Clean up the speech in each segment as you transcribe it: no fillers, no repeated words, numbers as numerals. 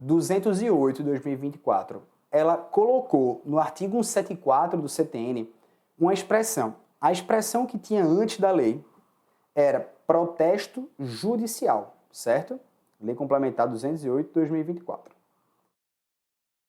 208 de 2024, ela colocou no artigo 174 do CTN uma expressão. A expressão que tinha antes da lei era protesto judicial, certo? Lei Complementar 208 de 2024.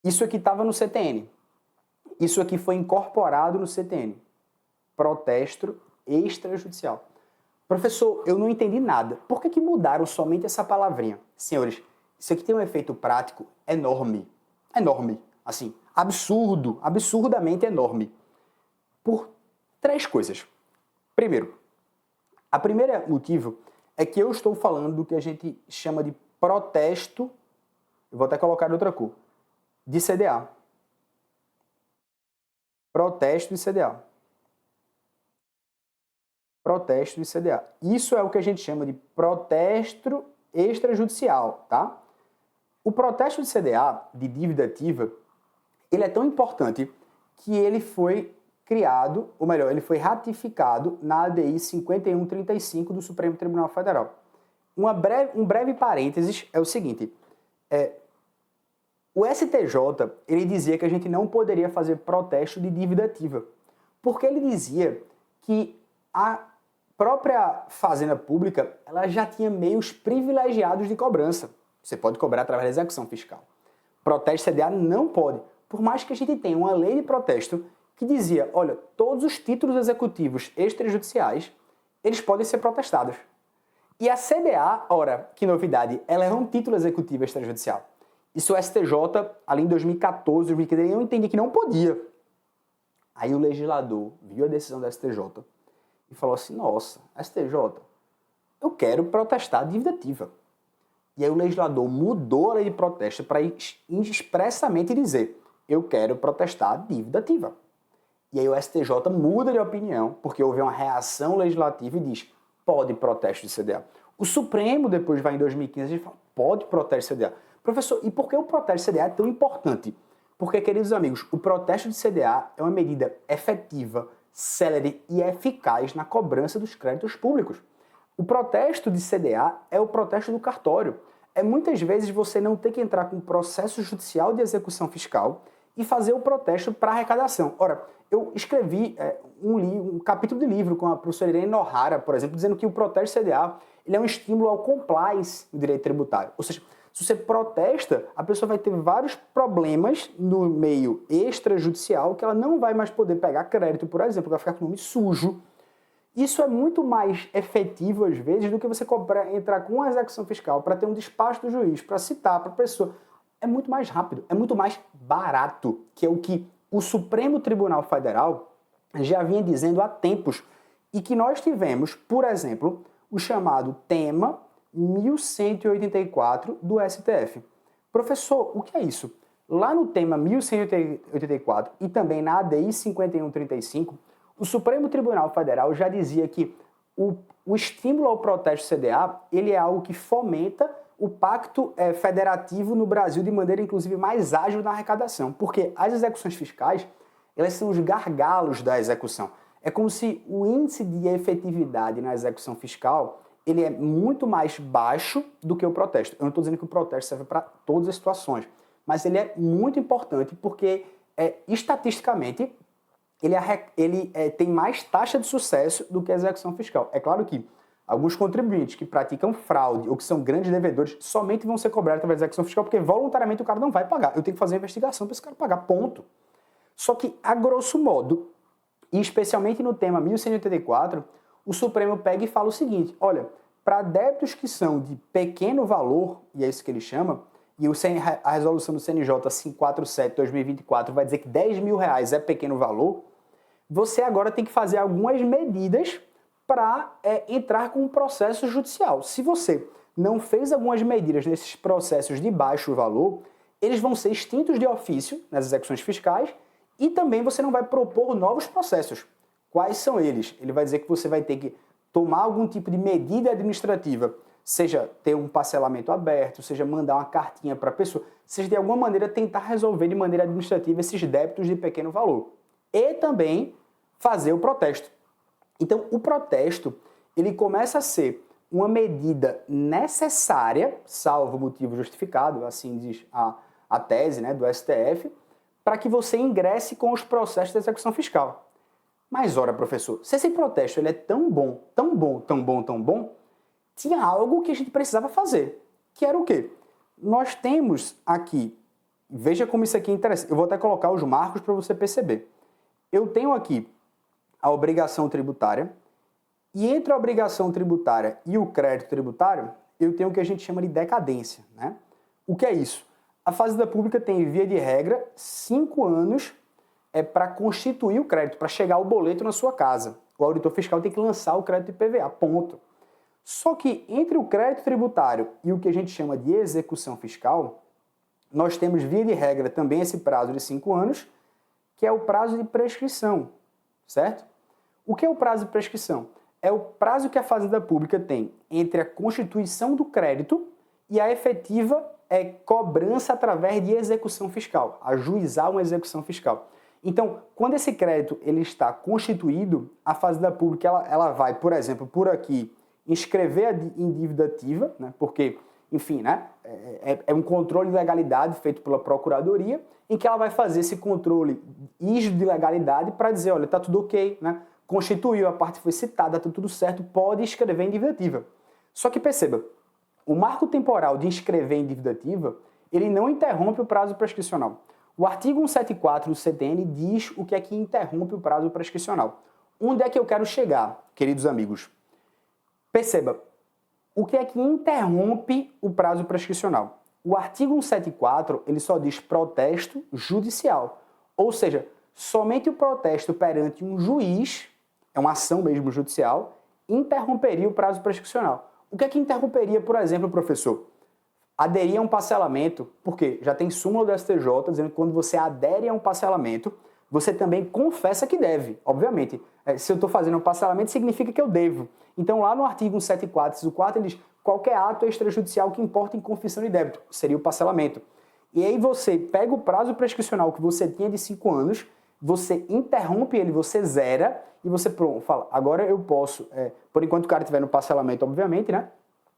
Isso aqui estava no CTN. Isso aqui foi incorporado no CTN. Protesto extrajudicial. Professor, eu não entendi nada. Por que mudaram somente essa palavrinha? Senhores, isso aqui tem um efeito prático enorme. Enorme. Assim, absurdo, absurdamente enorme. Por 3 coisas. Primeiro, a primeira motivo é que eu estou falando do que a gente chama de protesto, eu vou até colocar de outra cor, de CDA. Protesto de CDA. Protesto de CDA. Isso é o que a gente chama de protesto extrajudicial, tá? O protesto de CDA, de dívida ativa, ele é tão importante que ele foi criado, ou melhor, ele foi ratificado na ADI 5135 do Supremo Tribunal Federal. Um breve parênteses é o seguinte, o STJ, ele dizia que a gente não poderia fazer protesto de dívida ativa, porque ele dizia que a própria Fazenda Pública, ela já tinha meios privilegiados de cobrança. Você pode cobrar através da execução fiscal. Protesto CDA não pode, por mais que a gente tenha uma lei de protesto que dizia, olha, todos os títulos executivos extrajudiciais, eles podem ser protestados. E a CDA, ora, que novidade, ela é um título executivo extrajudicial. Isso o STJ, ali em 2014, 2015, eu entendi que não podia. Aí o legislador viu a decisão da STJ e falou assim, nossa, STJ, eu quero protestar dívida ativa. E aí o legislador mudou a lei de protesto para expressamente dizer, eu quero protestar dívida ativa. E aí o STJ muda de opinião, porque houve uma reação legislativa e diz, pode protesto de CDA. O Supremo depois vai em 2015 e fala, pode protesto de CDA. Professor, e por que o protesto de CDA é tão importante? Porque, queridos amigos, o protesto de CDA é uma medida efetiva, célere e eficaz na cobrança dos créditos públicos. O protesto de CDA é o protesto do cartório. É muitas vezes você não ter que entrar com um processo judicial de execução fiscal e fazer o protesto para arrecadação. Ora, eu escrevi um capítulo de livro com a professora Irene Nohara, por exemplo, dizendo que o protesto CDA ele é um estímulo ao compliance do direito tributário. Ou seja, se você protesta, a pessoa vai ter vários problemas no meio extrajudicial que ela não vai mais poder pegar crédito, por exemplo, vai ficar com o nome sujo. Isso é muito mais efetivo, às vezes, do que você entrar com uma execução fiscal para ter um despacho do juiz, para citar para a pessoa. É muito mais rápido, é muito mais barato, que é o que o Supremo Tribunal Federal já vinha dizendo há tempos e que nós tivemos, por exemplo, o chamado tema 1184 do STF. Professor, o que é isso? Lá no tema 1184 e também na ADI 5135, o Supremo Tribunal Federal já dizia que o estímulo ao protesto CDA ele é algo que fomenta o pacto federativo no Brasil de maneira, inclusive, mais ágil na arrecadação. Porque as execuções fiscais, elas são os gargalos da execução. É como se o índice de efetividade na execução fiscal ele é muito mais baixo do que o protesto. Eu não estou dizendo que o protesto serve para todas as situações, mas ele é muito importante porque, estatisticamente, ele tem mais taxa de sucesso do que a execução fiscal. É claro que alguns contribuintes que praticam fraude ou que são grandes devedores somente vão ser cobrados através da execução fiscal porque voluntariamente o cara não vai pagar. Eu tenho que fazer uma investigação para esse cara pagar, ponto. Só que, a grosso modo, e especialmente no tema 1184, o Supremo pega e fala o seguinte, olha, para débitos que são de pequeno valor, e é isso que ele chama, e a resolução do CNJ 547/2024 vai dizer que R$10.000 é pequeno valor, você agora tem que fazer algumas medidas para entrar com um processo judicial. Se você não fez algumas medidas nesses processos de baixo valor, eles vão ser extintos de ofício nas execuções fiscais e também você não vai propor novos processos. Quais são eles? Ele vai dizer que você vai ter que tomar algum tipo de medida administrativa, seja ter um parcelamento aberto, seja mandar uma cartinha para a pessoa, seja de alguma maneira tentar resolver de maneira administrativa esses débitos de pequeno valor. E também fazer o protesto. Então, o protesto, ele começa a ser uma medida necessária, salvo motivo justificado, assim diz a tese, né, do STF, para que você ingresse com os processos de execução fiscal. Mas, ora, professor, se esse protesto ele é tão bom, tão bom, tão bom, tão bom, tinha algo que a gente precisava fazer, que era o quê? Nós temos aqui, veja como isso aqui é interessante, eu vou até colocar os marcos para você perceber. Eu tenho aqui a obrigação tributária, e entre a obrigação tributária e o crédito tributário, eu tenho o que a gente chama de decadência, né? O que é isso? A Fazenda Pública tem, via de regra, 5 anos para constituir o crédito, para chegar o boleto na sua casa. O auditor fiscal tem que lançar o crédito IPVA, ponto. Só que entre o crédito tributário e o que a gente chama de execução fiscal, nós temos, via de regra, também esse prazo de 5 anos, que é o prazo de prescrição, certo? O que é o prazo de prescrição? É o prazo que a Fazenda Pública tem entre a constituição do crédito e a efetiva cobrança através de execução fiscal, ajuizar uma execução fiscal. Então, quando esse crédito ele está constituído, a Fazenda Pública ela vai, por exemplo, por aqui, inscrever em dívida ativa, né, porque, enfim, né, é um controle de legalidade feito pela Procuradoria, em que ela vai fazer esse controle rígido de legalidade para dizer, olha, está tudo ok, né, constituiu, a parte foi citada, está tudo certo, pode inscrever em dívida ativa. Só que perceba, o marco temporal de inscrever em dívida ativa, ele não interrompe o prazo prescricional. O artigo 174 do CTN diz o que é que interrompe o prazo prescricional. Onde é que eu quero chegar, queridos amigos? Perceba, o que é que interrompe o prazo prescricional? O artigo 174, ele só diz protesto judicial. Ou seja, somente o protesto perante um juiz, é uma ação mesmo judicial, interromperia o prazo prescricional. O que é que interromperia, por exemplo, professor? Aderir a um parcelamento, porque já tem súmula do STJ dizendo que quando você adere a um parcelamento, você também confessa que deve, obviamente. Se eu estou fazendo um parcelamento, significa que eu devo. Então, lá no artigo 174, inciso 4, ele diz qualquer ato extrajudicial que importa em confissão de débito, seria o parcelamento. E aí você pega o prazo prescricional que você tinha de 5 anos, você interrompe ele, você zera, e você pronto, fala, agora eu posso, por enquanto o cara estiver no parcelamento, obviamente, né?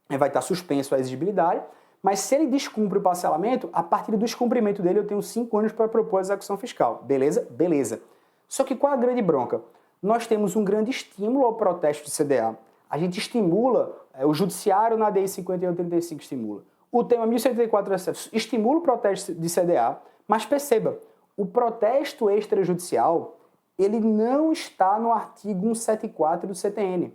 Vai estar suspenso a exigibilidade, mas se ele descumpre o parcelamento, a partir do descumprimento dele eu tenho 5 anos para propor a execução fiscal. Beleza? Beleza. Só que qual é a grande bronca? Nós temos um grande estímulo ao protesto de CDA. A gente estimula, o judiciário na DI 5135 estimula. O tema 1074 estimula o protesto de CDA, mas perceba, o protesto extrajudicial, ele não está no artigo 174 do CTN.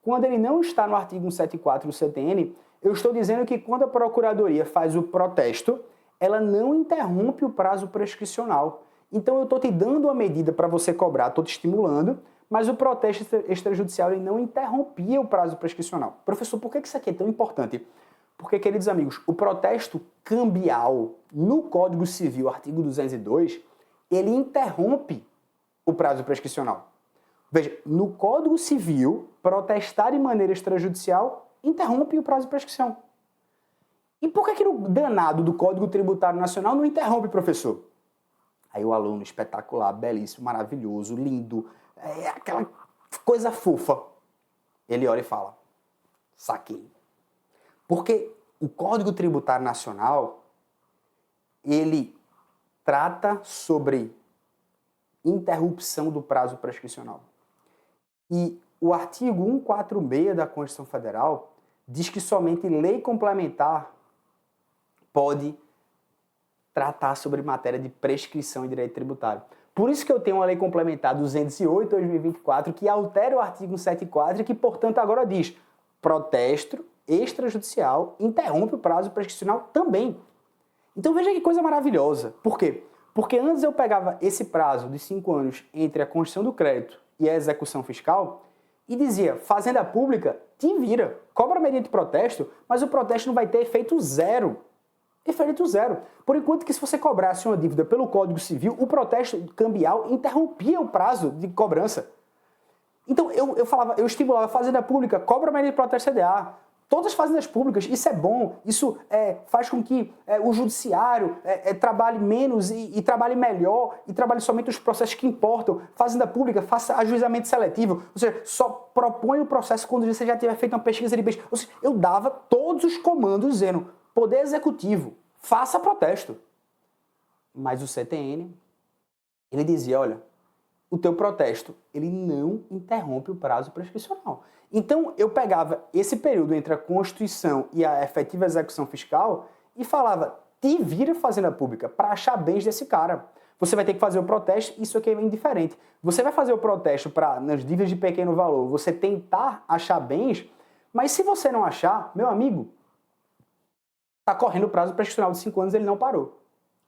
Quando ele não está no artigo 174 do CTN, eu estou dizendo que quando a Procuradoria faz o protesto, ela não interrompe o prazo prescricional. Então eu estou te dando uma medida para você cobrar, estou te estimulando, mas o protesto extrajudicial ele não interrompia o prazo prescricional. Professor, por que isso aqui é tão importante? Porque, queridos amigos, o protesto cambial no Código Civil, artigo 202, ele interrompe o prazo prescricional. Veja, no Código Civil, protestar de maneira extrajudicial interrompe o prazo de prescrição. E por que no danado do Código Tributário Nacional não interrompe, professor? Aí o aluno espetacular, belíssimo, maravilhoso, lindo, aquela coisa fofa. Ele olha e fala, saquei. Porque o Código Tributário Nacional, ele trata sobre interrupção do prazo prescricional. E o artigo 146 da Constituição Federal diz que somente lei complementar pode tratar sobre matéria de prescrição em direito tributário. Por isso que eu tenho uma lei complementar 208/2024 que altera o artigo 174 e que, portanto, agora diz protesto extrajudicial interrompe o prazo prescricional também. Então veja que coisa maravilhosa. Por quê? Porque antes eu pegava esse prazo de 5 anos entre a constituição do crédito e a execução fiscal e dizia, Fazenda Pública, te vira, cobra mediante protesto, mas o protesto não vai ter efeito zero. Efeito zero. Por enquanto que se você cobrasse uma dívida pelo Código Civil, o protesto cambial interrompia o prazo de cobrança. Então eu estimulava a Fazenda Pública, cobra mediante protesto CDA, todas as fazendas públicas, isso é bom, isso faz com que o judiciário trabalhe menos e trabalhe melhor e trabalhe somente os processos que importam. Fazenda pública faça ajuizamento seletivo, ou seja, só propõe o processo quando você já tiver feito uma pesquisa de bens. Ou seja, eu dava todos os comandos dizendo, Poder Executivo, faça protesto. Mas o CTN, ele dizia, olha, o teu protesto, ele não interrompe o prazo prescricional. Então, eu pegava esse período entre a Constituição e a efetiva execução fiscal e falava, te vira Fazenda Pública para achar bens desse cara. Você vai ter que fazer o protesto, isso aqui é indiferente. Você vai fazer o protesto para, nas dívidas de pequeno valor, você tentar achar bens, mas se você não achar, meu amigo, está correndo o prazo prescricional de 5 anos, ele não parou.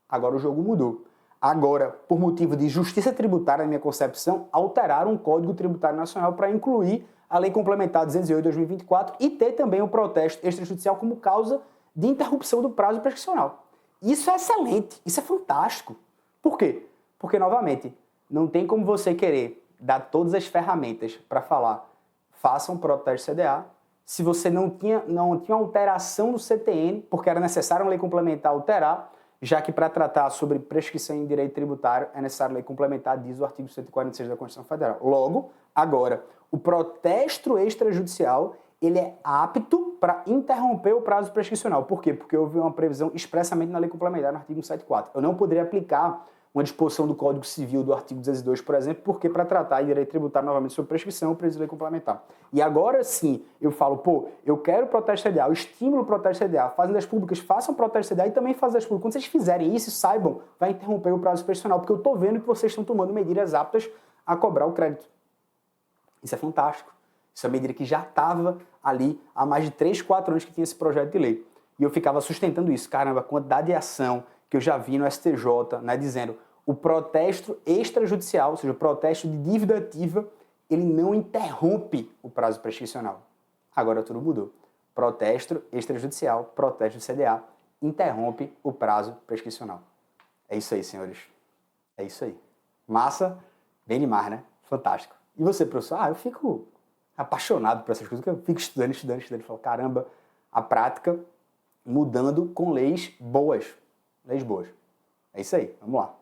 Agora o jogo mudou. Agora, por motivo de justiça tributária, na minha concepção, alteraram o Código Tributário Nacional para incluir a Lei Complementar 208 de 2024 e ter também o protesto extrajudicial como causa de interrupção do prazo prescricional. Isso é excelente, isso é fantástico. Por quê? Porque, novamente, não tem como você querer dar todas as ferramentas para falar faça um protesto CDA se você não tinha alteração do CTN, porque era necessário uma lei complementar alterar, já que para tratar sobre prescrição em direito tributário é necessário lei complementar, diz o artigo 146 da Constituição Federal. Logo, agora, o protesto extrajudicial, ele é apto para interromper o prazo prescricional. Por quê? Porque houve uma previsão expressamente na lei complementar, no artigo 174. Eu não poderia aplicar uma disposição do Código Civil do artigo 202, por exemplo, porque para tratar em direito tributário novamente sobre prescrição, eu preciso de lei complementar. E agora sim, eu falo, eu quero protesto CDA, eu estimulo o protesto CDA, fazendas públicas façam protesto CDA e também fazendas públicas. Quando vocês fizerem isso, saibam, vai interromper o prazo prescricional, porque eu estou vendo que vocês estão tomando medidas aptas a cobrar o crédito. Isso é fantástico. Isso é uma medida que já estava ali há mais de 3, 4 anos que tinha esse projeto de lei. E eu ficava sustentando isso. Caramba, a quantidade de ação que eu já vi no STJ, né, dizendo o protesto extrajudicial, ou seja, o protesto de dívida ativa, ele não interrompe o prazo prescricional. Agora tudo mudou. Protesto extrajudicial, protesto de CDA, interrompe o prazo prescricional. É isso aí, senhores. É isso aí. Massa, bem demais, né? Fantástico. E você, professor? Eu fico apaixonado por essas coisas, eu fico estudando. E falo, caramba, a prática mudando com leis boas. Leis boas. É isso aí, vamos lá.